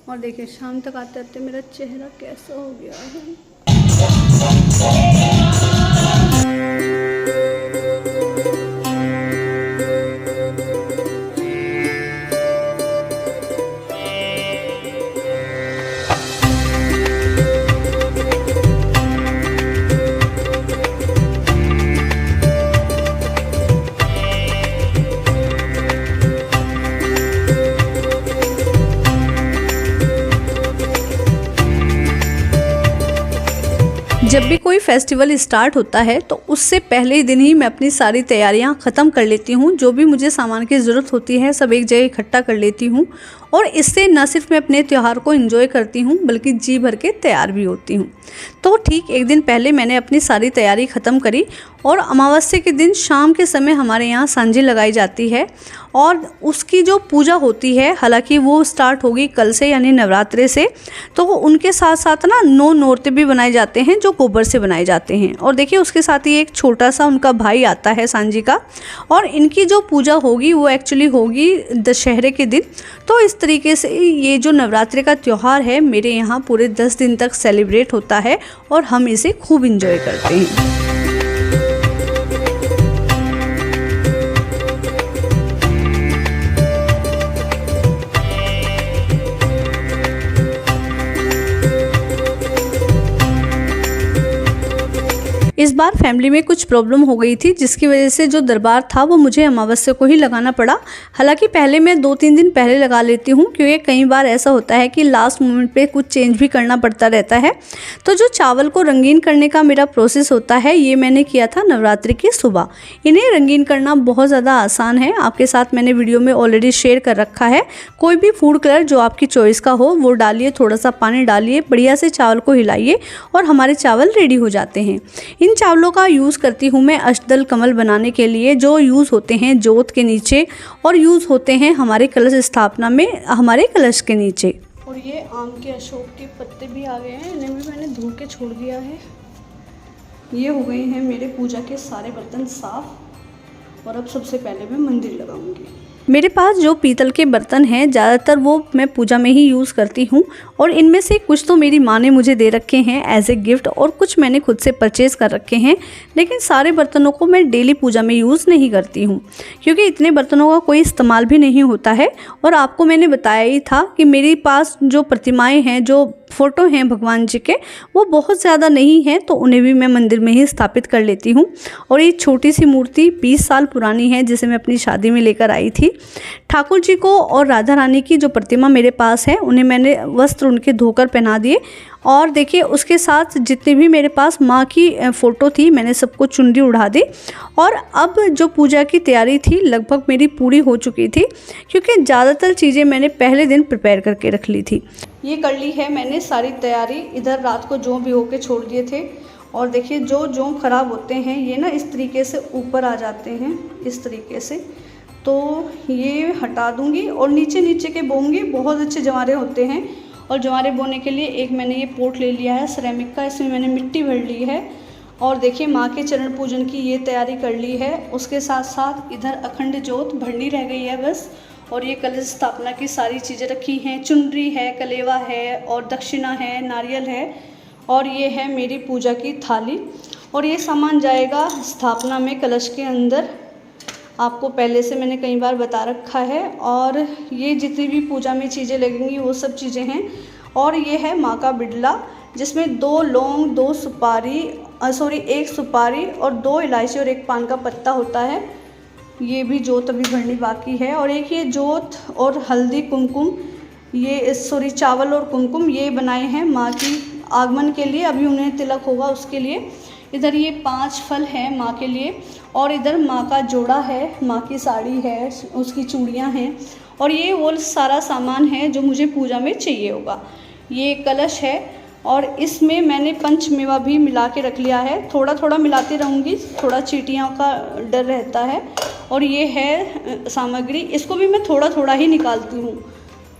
और देखिए शाम तक आते आते मेरा चेहरा कैसा हो गया है। जब भी कोई फेस्टिवल स्टार्ट होता है तो उससे पहले ही दिन ही मैं अपनी सारी तैयारियां ख़त्म कर लेती हूं। जो भी मुझे सामान की ज़रूरत होती है सब एक जगह इकट्ठा कर लेती हूं और इससे न सिर्फ मैं अपने त्यौहार को एंजॉय करती हूं बल्कि जी भर के तैयार भी होती हूं। तो ठीक एक दिन पहले मैंने अपनी सारी तैयारी ख़त्म करी और अमावस्या के दिन शाम के समय हमारे यहाँ सांझी लगाई जाती है और उसकी जो पूजा होती है, हालांकि वो स्टार्ट होगी कल से यानी नवरात्रे से, तो उनके साथ साथ ना 9 नौरते भी बनाए जाते हैं जो गोबर से बनाए जाते हैं। और देखिए उसके साथ ही एक छोटा सा उनका भाई आता है सांझी का, और इनकी जो पूजा होगी वो एक्चुअली होगी दशहरे के दिन। तो इस तरीके से ये जो नवरात्रि का त्यौहार है मेरे यहाँ पूरे 10 दिन तक सेलिब्रेट होता है और हम इसे खूब इंजॉय करते हैं। इस बार फैमिली में कुछ प्रॉब्लम हो गई थी जिसकी वजह से जो दरबार था वो मुझे अमावस्या को ही लगाना पड़ा। हालांकि पहले मैं 2-3 दिन पहले लगा लेती हूँ क्योंकि कई बार ऐसा होता है कि लास्ट मोमेंट पे कुछ चेंज भी करना पड़ता रहता है। तो जो चावल को रंगीन करने का मेरा प्रोसेस होता है ये मैंने किया था नवरात्रि की सुबह। इन्हें रंगीन करना बहुत ज़्यादा आसान है, आपके साथ मैंने वीडियो में ऑलरेडी शेयर कर रखा है। कोई भी फूड कलर जो आपकी चॉइस का हो वो डालिए, थोड़ा सा पानी डालिए, बढ़िया से चावल को हिलाइए और हमारे चावल रेडी हो जाते हैं। इन चावलों का यूज़ करती हूँ मैं अष्टदल कमल बनाने के लिए, जो यूज़ होते हैं जोत के नीचे और यूज़ होते हैं हमारे कलश स्थापना में हमारे कलश के नीचे। और ये आम के अशोक के पत्ते भी आ गए हैं, इन्हें भी मैंने धो के छोड़ दिया है। ये हो गए हैं मेरे पूजा के सारे बर्तन साफ और अब सबसे पहले मैं मंदिर लगाऊंगी। मेरे पास जो पीतल के बर्तन हैं ज़्यादातर वो मैं पूजा में ही यूज़ करती हूँ और इनमें से कुछ तो मेरी माँ ने मुझे दे रखे हैं एज ए गिफ्ट और कुछ मैंने खुद से परचेज़ कर रखे हैं। लेकिन सारे बर्तनों को मैं डेली पूजा में यूज़ नहीं करती हूँ क्योंकि इतने बर्तनों का कोई इस्तेमाल भी नहीं होता है। और आपको मैंने बताया ही था कि मेरे पास जो प्रतिमाएँ हैं, जो फ़ोटो हैं भगवान जी के, वो बहुत ज़्यादा नहीं हैं तो उन्हें भी मैं मंदिर में ही स्थापित कर लेती हूँ। और ये छोटी सी मूर्ति 20 साल पुरानी है जिसे मैं अपनी शादी में लेकर आई थी। ठाकुर जी को और राधा रानी की जो प्रतिमा मेरे पास है उन्हें मैंने वस्त्र उनके धोकर पहना दिए और देखिए उसके साथ जितनी भी मेरे पास माँ की फ़ोटो थी मैंने सबको चुनरी उड़ा दी। और अब जो पूजा की तैयारी थी लगभग मेरी पूरी हो चुकी थी क्योंकि ज़्यादातर चीज़ें मैंने पहले दिन प्रिपेयर करके रख ली थी। ये कर ली है मैंने सारी तैयारी। इधर रात को जौ भिगो के छोड़ दिए थे और देखिए जो जौ ख़राब होते हैं ये ना इस तरीके से ऊपर आ जाते हैं, इस तरीके से, तो ये हटा दूंगी और नीचे नीचे के बोऊंगी। बहुत अच्छे जवारे होते हैं और जवारे बोने के लिए एक मैंने ये पोट ले लिया है सिरेमिक का, इसमें मैंने मिट्टी भर ली है। और देखिए माँ के चरण पूजन की ये तैयारी कर ली है। उसके साथ साथ इधर अखंड जोत भरनी रह गई है बस। और ये कलश स्थापना की सारी चीज़ें रखी हैं, चुनरी है, कलेवा है और दक्षिणा है, नारियल है और ये है मेरी पूजा की थाली। और ये सामान जाएगा स्थापना में कलश के अंदर, आपको पहले से मैंने कई बार बता रखा है। और ये जितनी भी पूजा में चीज़ें लगेंगी वो सब चीज़ें हैं। और ये है माँ का बिडला जिसमें 2 लौंग, 2 सुपारी, 1 सुपारी और 2 इलायची और 1 पान का पत्ता होता है। ये भी जोत अभी भरनी बाकी है। और एक ये जोत और हल्दी कुमकुम, ये चावल और कुमकुम ये बनाए हैं माँ की आगमन के लिए, अभी उन्हें तिलक होगा उसके लिए। इधर ये 5 फल हैं माँ के लिए और इधर माँ का जोड़ा है, माँ की साड़ी है, उसकी चूड़ियाँ हैं और ये वो सारा सामान है जो मुझे पूजा में चाहिए होगा। ये कलश है और इसमें मैंने पंचमेवा भी मिला के रख लिया है। थोड़ा थोड़ा मिलाती रहूँगी, थोड़ा चींटियों का डर रहता है। और ये है सामग्री, इसको भी मैं थोड़ा थोड़ा ही निकालती हूँ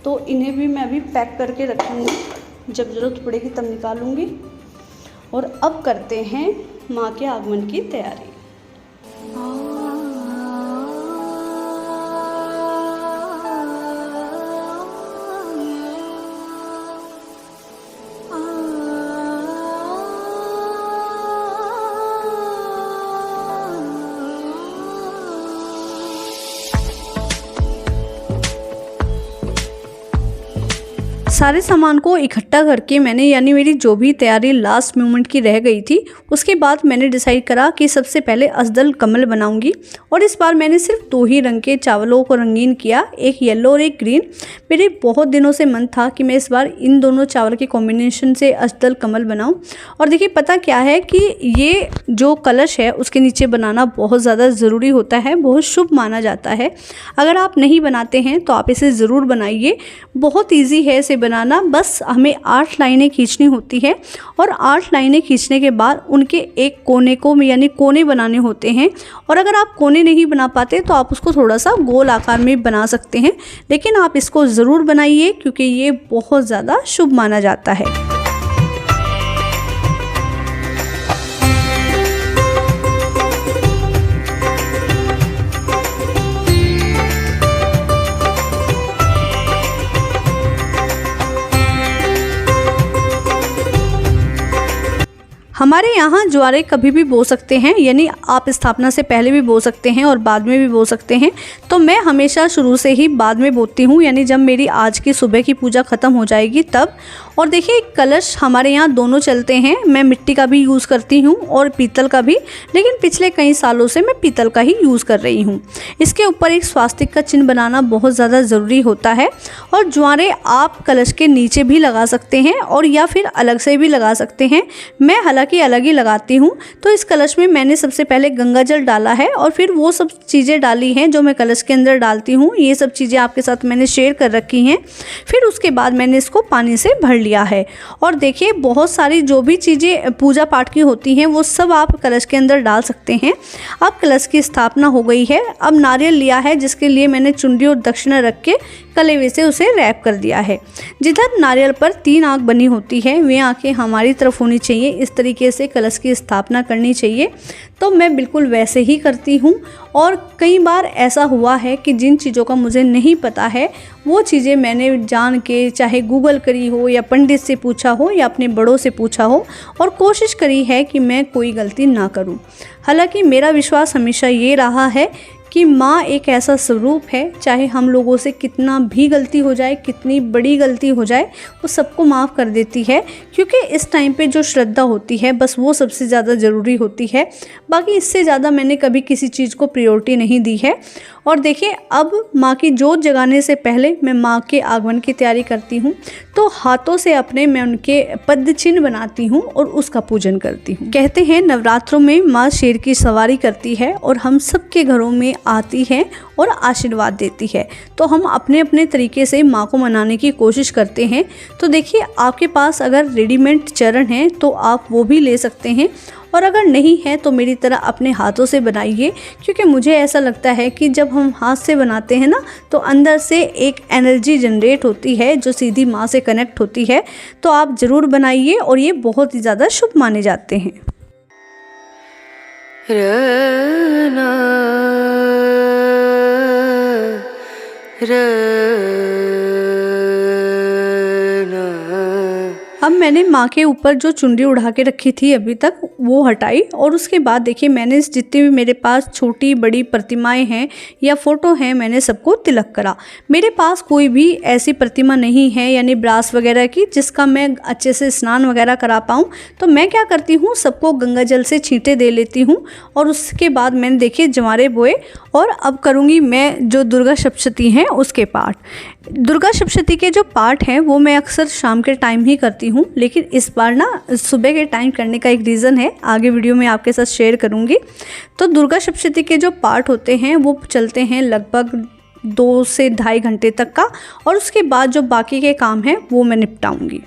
तो इन्हें भी मैं अभी पैक करके रखूँगी, जब ज़रूरत पड़ेगी तब निकालूँगी। और अब करते हैं माँ के आगमन की तैयारी। सारे सामान को इकट्ठा करके मैंने, यानी मेरी जो भी तैयारी लास्ट मोमेंट की रह गई थी, उसके बाद मैंने डिसाइड करा कि सबसे पहले अजदल कमल बनाऊंगी। और इस बार मैंने सिर्फ 2 ही रंग के चावलों को रंगीन किया, एक येलो और एक ग्रीन। मेरे बहुत दिनों से मन था कि मैं इस बार इन दोनों चावल के कॉम्बिनेशन से अजदल कमल बनाऊं। और देखिए पता क्या है कि ये जो कलश है उसके नीचे बनाना बहुत ज़्यादा ज़रूरी होता है, बहुत शुभ माना जाता है। अगर आप नहीं बनाते हैं तो आप इसे ज़रूर बनाइए, बहुत ईजी है इसे बनाना। बस हमें 8 लाइनें खींचनी होती है और 8 लाइनें खींचने के बाद उनके एक कोने को, यानी कोने बनाने होते हैं। और अगर आप कोने नहीं बना पाते तो आप उसको थोड़ा सा गोल आकार में बना सकते हैं, लेकिन आप इसको ज़रूर बनाइए क्योंकि ये बहुत ज़्यादा शुभ माना जाता है। हमारे यहाँ ज्वारे कभी भी बो सकते हैं, यानी आप स्थापना से पहले भी बो सकते हैं और बाद में भी बो सकते हैं। तो मैं हमेशा शुरू से ही बाद में बोती हूँ, यानी जब मेरी आज की सुबह की पूजा ख़त्म हो जाएगी तब। और देखिए कलश हमारे यहाँ दोनों चलते हैं, मैं मिट्टी का भी यूज़ करती हूँ और पीतल का भी, लेकिन पिछले कई सालों से मैं पीतल का ही यूज़ कर रही हूँ। इसके ऊपर एक स्वास्तिक का चिन्ह बनाना बहुत ज़्यादा ज़रूरी होता है। और ज्वारे आप कलश के नीचे भी लगा सकते हैं और या फिर अलग से भी लगा सकते हैं। मैं हालांकि अलग ही लगाती हूँ। तो इस कलश में मैंने सबसे पहले गंगा जल डाला है और फिर वो सब चीज़ें डाली हैं जो मैं कलश के अंदर डालती हूँ। ये सब चीज़ें आपके साथ मैंने शेयर कर रखी हैं। फिर उसके बाद मैंने इसको पानी से भर लिया है। और देखिए बहुत सारी जो भी चीज़ें पूजा पाठ की होती हैं वो सब आप कलश के अंदर डाल सकते हैं। अब कलश की स्थापना हो गई है। अब नारियल लिया है जिसके लिए मैंने चुनरी और दक्षिणा रख के कलेवे से उसे रैप कर दिया है। जिधर नारियल पर 3 आंख बनी होती है वे आंखें हमारी तरफ होनी चाहिए, इस तरीके से कलश की स्थापना करनी चाहिए। तो मैं बिल्कुल वैसे ही करती हूँ। और कई बार ऐसा हुआ है कि जिन चीज़ों का मुझे नहीं पता है वो चीज़ें मैंने जान के, चाहे गूगल करी हो या पंडित से पूछा हो या अपने बड़ों से पूछा हो, और कोशिश करी है कि मैं कोई गलती ना करूँ। हालांकि मेरा विश्वास हमेशा ये रहा है कि माँ एक ऐसा स्वरूप है, चाहे हम लोगों से कितना भी गलती हो जाए, कितनी बड़ी गलती हो जाए, वो सबको माफ़ कर देती है। क्योंकि इस टाइम पे जो श्रद्धा होती है बस वो सबसे ज़्यादा ज़रूरी होती है। बाकी इससे ज़्यादा मैंने कभी किसी चीज़ को प्रायोरिटी नहीं दी है। और देखिए अब माँ की जोत जगाने से पहले मैं माँ के आगमन की तैयारी करती हूँ। तो हाथों से अपने मैं उनके पद चिन्ह बनाती हूँ और उसका पूजन करती हूँ। कहते हैं नवरात्रों में माँ शेर की सवारी करती है और हम सबके घरों में आती है और आशीर्वाद देती है। तो हम अपने अपने तरीके से माँ को मनाने की कोशिश करते हैं। तो देखिए आपके पास अगर रेडीमेड चरण है तो आप वो भी ले सकते हैं, और अगर नहीं है तो मेरी तरह अपने हाथों से बनाइए। क्योंकि मुझे ऐसा लगता है कि जब हम हाथ से बनाते हैं ना तो अंदर से एक एनर्जी जनरेट होती है जो सीधी माँ से कनेक्ट होती है। तो आप ज़रूर बनाइए और ये बहुत ही ज़्यादा शुभ माने जाते हैं। अब मैंने माँ के ऊपर जो चुनरी उड़ा के रखी थी अभी तक वो हटाई, और उसके बाद देखिए मैंने जितनी भी मेरे पास छोटी बड़ी प्रतिमाएं हैं या फ़ोटो हैं मैंने सबको तिलक करा। मेरे पास कोई भी ऐसी प्रतिमा नहीं है यानी ब्रास वगैरह की जिसका मैं अच्छे से स्नान वगैरह करा पाऊँ। तो मैं क्या करती हूँ, सबको गंगा जल से छींटे दे लेती हूँ और उसके बाद मैंने देखिए जवारे बोए। और अब करूँगी मैं जो दुर्गा सप्तशती हैं उसके पाठ। दुर्गा सप्तशती के जो पाठ हैं वो मैं अक्सर शाम के टाइम ही करती हूँ, लेकिन इस बार ना सुबह के टाइम करने का एक रीज़न है, आगे वीडियो में आपके साथ शेयर करूँगी। तो दुर्गा सप्तशती के जो पाठ होते हैं वो चलते हैं लगभग 2 से 2.5 घंटे तक का, और उसके बाद जो बाकी के काम हैं वो मैं निपटाऊँगी।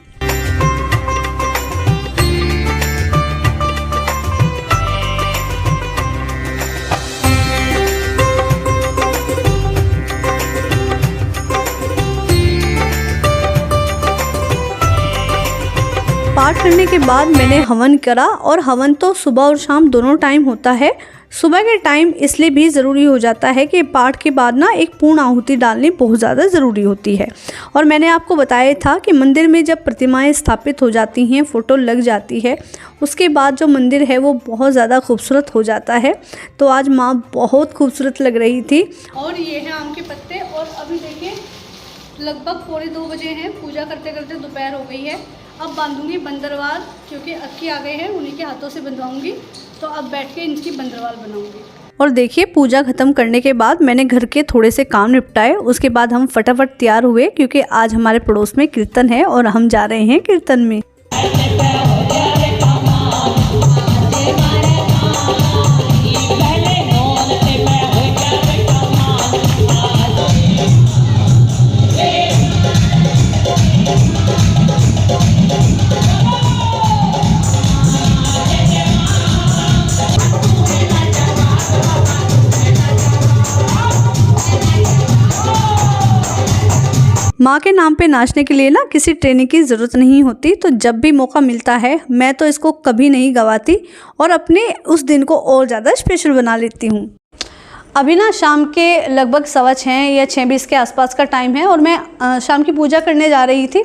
पाठ करने के बाद मैंने हवन करा, और हवन तो सुबह और शाम दोनों टाइम होता है। सुबह के टाइम इसलिए भी ज़रूरी हो जाता है कि पाठ के बाद ना एक पूर्ण आहुति डालनी बहुत ज़्यादा ज़रूरी होती है। और मैंने आपको बताया था कि मंदिर में जब प्रतिमाएं स्थापित हो जाती हैं, फ़ोटो लग जाती है, उसके बाद जो मंदिर है वो बहुत ज़्यादा खूबसूरत हो जाता है। तो आज माँ बहुत खूबसूरत लग रही थी। और ये है आम के पत्ते, और अभी देखिए लगभग 2:45 बजे हैं। पूजा करते करते दोपहर हो गई है। अब बांधूंगी बंदरवाल, क्योंकि अक्की आ गए हैं, उन्हीं के हाथों से बंधवाऊंगी। तो अब बैठ के इनकी बंदरवाल बनाऊंगी। और देखिए, पूजा ख़त्म करने के बाद मैंने घर के थोड़े से काम निपटाए। उसके बाद हम फटाफट तैयार हुए, क्योंकि आज हमारे पड़ोस में कीर्तन है और हम जा रहे हैं कीर्तन में। माँ के नाम पे नाचने के लिए ना किसी ट्रेनिंग की ज़रूरत नहीं होती। तो जब भी मौका मिलता है मैं तो इसको कभी नहीं गवाती और अपने उस दिन को और ज़्यादा स्पेशल बना लेती हूँ। अभी ना शाम के लगभग 6:15 या 6:20 के आसपास का टाइम है और मैं शाम की पूजा करने जा रही थी।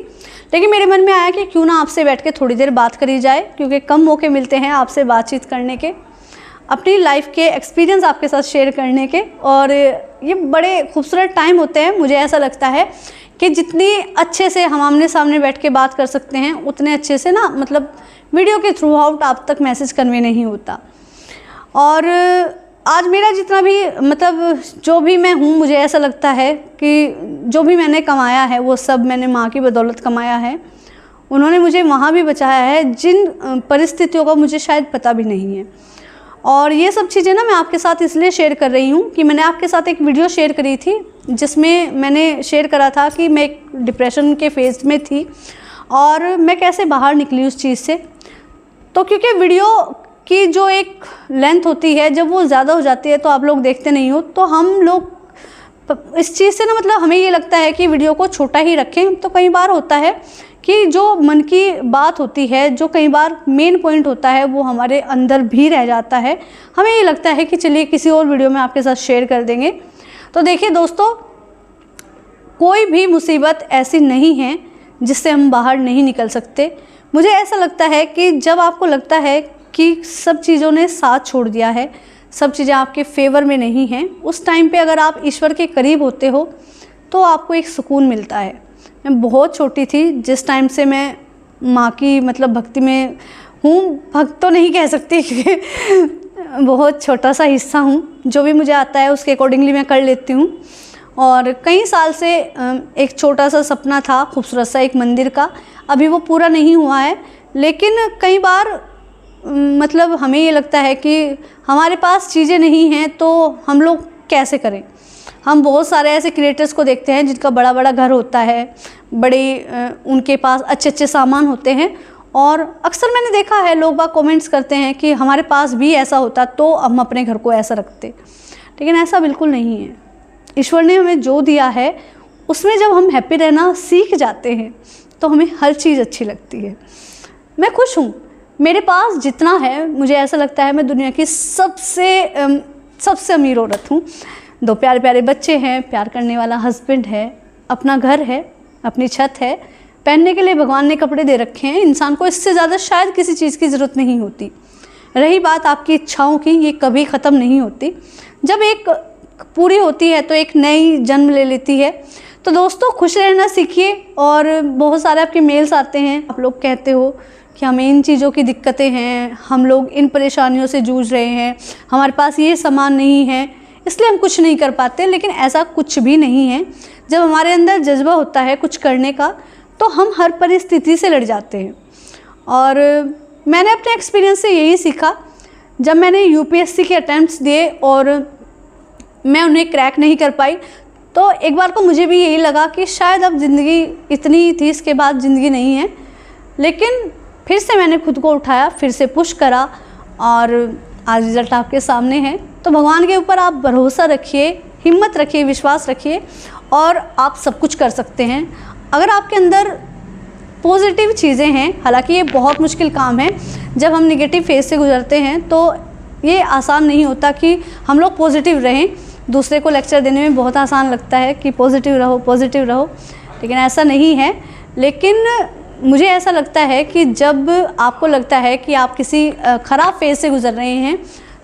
लेकिन मेरे मन में आया कि क्यों ना आपसे बैठ के थोड़ी देर बात करी जाए, क्योंकि कम मौके मिलते हैं आपसे बातचीत करने के, अपनी लाइफ के एक्सपीरियंस आपके साथ शेयर करने के। और ये बड़े खूबसूरत टाइम होते हैं। मुझे ऐसा लगता है कि जितनी अच्छे से हम आमने सामने बैठ के बात कर सकते हैं, उतने अच्छे से ना मतलब वीडियो के थ्रू आउट आप तक मैसेज कन्वे नहीं होता। और आज मेरा जितना भी मतलब जो भी मैं हूँ, मुझे ऐसा लगता है कि जो भी मैंने कमाया है वो सब मैंने माँ की बदौलत कमाया है। उन्होंने मुझे वहाँ भी बचाया है जिन परिस्थितियों का मुझे शायद पता भी नहीं है। और ये सब चीज़ें ना मैं आपके साथ इसलिए शेयर कर रही हूँ कि मैंने आपके साथ एक वीडियो शेयर करी थी, जिसमें मैंने शेयर करा था कि मैं एक डिप्रेशन के फेज में थी और मैं कैसे बाहर निकली उस चीज़ से। तो क्योंकि वीडियो की जो एक लेंथ होती है, जब वो ज़्यादा हो जाती है तो आप लोग देखते नहीं हो, तो हम लोग इस चीज़ से ना मतलब हमें ये लगता है कि वीडियो को छोटा ही रखें। तो कई बार होता है कि जो मन की बात होती है, जो कई बार मेन पॉइंट होता है, वो हमारे अंदर भी रह जाता है। हमें ये लगता है कि चलिए किसी और वीडियो में आपके साथ शेयर कर देंगे। तो देखिए दोस्तों, कोई भी मुसीबत ऐसी नहीं है जिससे हम बाहर नहीं निकल सकते। मुझे ऐसा लगता है कि जब आपको लगता है कि सब चीज़ों ने साथ छोड़ दिया है, सब चीज़ें आपके फेवर में नहीं हैं, उस टाइम पे अगर आप ईश्वर के करीब होते हो तो आपको एक सुकून मिलता है। मैं बहुत छोटी थी जिस टाइम से मैं माँ की मतलब भक्ति में हूँ। भक्त तो नहीं कह सकती क्योंकि बहुत छोटा सा हिस्सा हूँ। जो भी मुझे आता है उसके अकॉर्डिंगली मैं कर लेती हूँ। और कई साल से एक छोटा सा सपना था खूबसूरत सा एक मंदिर का, अभी वो पूरा नहीं हुआ है। लेकिन कई बार मतलब हमें ये लगता है कि हमारे पास चीज़ें नहीं हैं तो हम लोग कैसे करें। हम बहुत सारे ऐसे क्रिएटर्स को देखते हैं जिनका बड़ा बड़ा घर होता है, बड़े उनके पास अच्छे अच्छे सामान होते हैं, और अक्सर मैंने देखा है लोग बाग कमेंट्स करते हैं कि हमारे पास भी ऐसा होता तो हम अपने घर को ऐसा रखते। लेकिन ऐसा बिल्कुल नहीं है। ईश्वर ने हमें जो दिया है उसमें जब हम हैप्पी रहना सीख जाते हैं तो हमें हर चीज़ अच्छी लगती है। मैं खुश हूँ, मेरे पास जितना है मुझे ऐसा लगता है मैं दुनिया की सबसे अमीर औरत हूँ। 2 प्यारे प्यारे बच्चे हैं, प्यार करने वाला हस्बैंड है, अपना घर है, अपनी छत है, पहनने के लिए भगवान ने कपड़े दे रखे हैं। इंसान को इससे ज़्यादा शायद किसी चीज़ की ज़रूरत नहीं होती। रही बात आपकी इच्छाओं की, ये कभी ख़त्म नहीं होती। जब एक पूरी होती है तो एक नई जन्म ले लेती है। तो दोस्तों, खुश रहना सीखिए। और बहुत सारे आपके मेल्स आते हैं, आप लोग कहते हो कि हमें इन चीज़ों की दिक्कतें हैं, हम लोग इन परेशानियों से जूझ रहे हैं, हमारे पास ये सामान नहीं है इसलिए हम कुछ नहीं कर पाते। लेकिन ऐसा कुछ भी नहीं है। जब हमारे अंदर जज्बा होता है कुछ करने का तो हम हर परिस्थिति से लड़ जाते हैं। और मैंने अपने एक्सपीरियंस से यही सीखा। जब मैंने यूपीएससी के अटैम्प्ट्स दिए और मैं उन्हें क्रैक नहीं कर पाई, तो एक बार को मुझे भी यही लगा कि शायद अब ज़िंदगी इतनी ही थी, इसके बाद ज़िंदगी नहीं है। लेकिन फिर से मैंने खुद को उठाया, फिर से पुश करा और आज रिज़ल्ट आपके सामने है। तो भगवान के ऊपर आप भरोसा रखिए, हिम्मत रखिए, विश्वास रखिए और आप सब कुछ कर सकते हैं। अगर आपके अंदर पॉजिटिव चीज़ें हैं, हालांकि ये बहुत मुश्किल काम है। जब हम नेगेटिव फेज से गुजरते हैं तो ये आसान नहीं होता कि हम लोग पॉजिटिव रहें। दूसरे को लेक्चर देने में बहुत आसान लगता है कि पॉजिटिव रहो पॉजिटिव रहो, लेकिन ऐसा नहीं है। लेकिन मुझे ऐसा लगता है कि जब आपको लगता है कि आप किसी ख़राब फेज से गुजर रहे हैं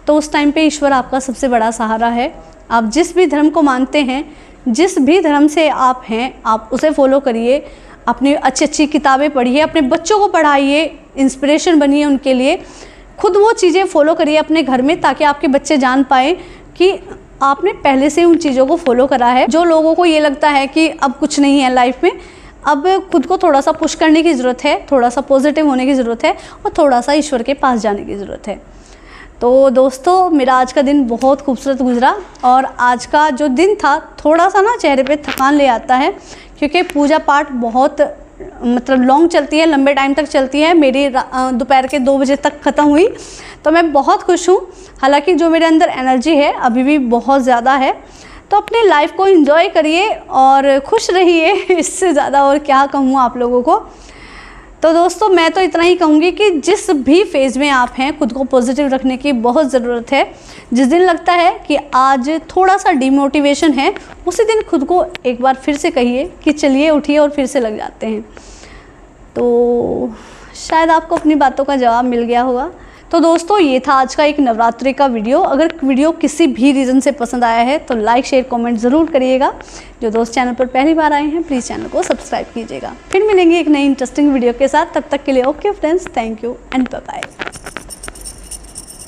तो उस टाइम पे ईश्वर आपका सबसे बड़ा सहारा है। आप जिस भी धर्म को मानते हैं, जिस भी धर्म से आप हैं आप उसे फॉलो करिए, अपनी अच्छी अच्छी किताबें पढ़िए, अपने बच्चों को पढ़ाइए, इंस्पिरेशन बनिए उनके लिए, खुद वो चीज़ें फॉलो करिए अपने घर में, ताकि आपके बच्चे जान पाएँ कि आपने पहले से उन चीज़ों को फॉलो करा है। जो लोगों को ये लगता है कि अब कुछ नहीं है लाइफ में, अब खुद को थोड़ा सा पुश करने की ज़रूरत है, थोड़ा सा पॉजिटिव होने की ज़रूरत है और थोड़ा सा ईश्वर के पास जाने की ज़रूरत है। तो दोस्तों, मेरा आज का दिन बहुत खूबसूरत गुजरा और आज का जो दिन था थोड़ा सा ना चेहरे पे थकान ले आता है, क्योंकि पूजा पाठ बहुत मतलब लॉन्ग चलती है, लंबे टाइम तक चलती है। मेरी दोपहर के 2 बजे तक ख़त्म हुई, तो मैं बहुत खुश हूँ। हालांकि जो मेरे अंदर एनर्जी है अभी भी बहुत ज़्यादा है। तो अपने लाइफ को एंजॉय करिए और खुश रहिए, इससे ज़्यादा और क्या कहूँ आप लोगों को। तो दोस्तों, मैं तो इतना ही कहूँगी कि जिस भी फेज़ में आप हैं खुद को पॉजिटिव रखने की बहुत ज़रूरत है। जिस दिन लगता है कि आज थोड़ा सा डिमोटिवेशन है, उसी दिन खुद को एक बार फिर से कहिए कि चलिए उठिए और फिर से लग जाते हैं। तो शायद आपको अपनी बातों का जवाब मिल गया होगा। तो दोस्तों, ये था आज का एक नवरात्रि का वीडियो। अगर वीडियो किसी भी रीज़न से पसंद आया है तो लाइक शेयर कमेंट ज़रूर करिएगा। जो दोस्त चैनल पर पहली बार आए हैं प्लीज़ चैनल को सब्सक्राइब कीजिएगा। फिर मिलेंगे एक नई इंटरेस्टिंग वीडियो के साथ। तब तक के लिए okay friends, thank you and bye bye.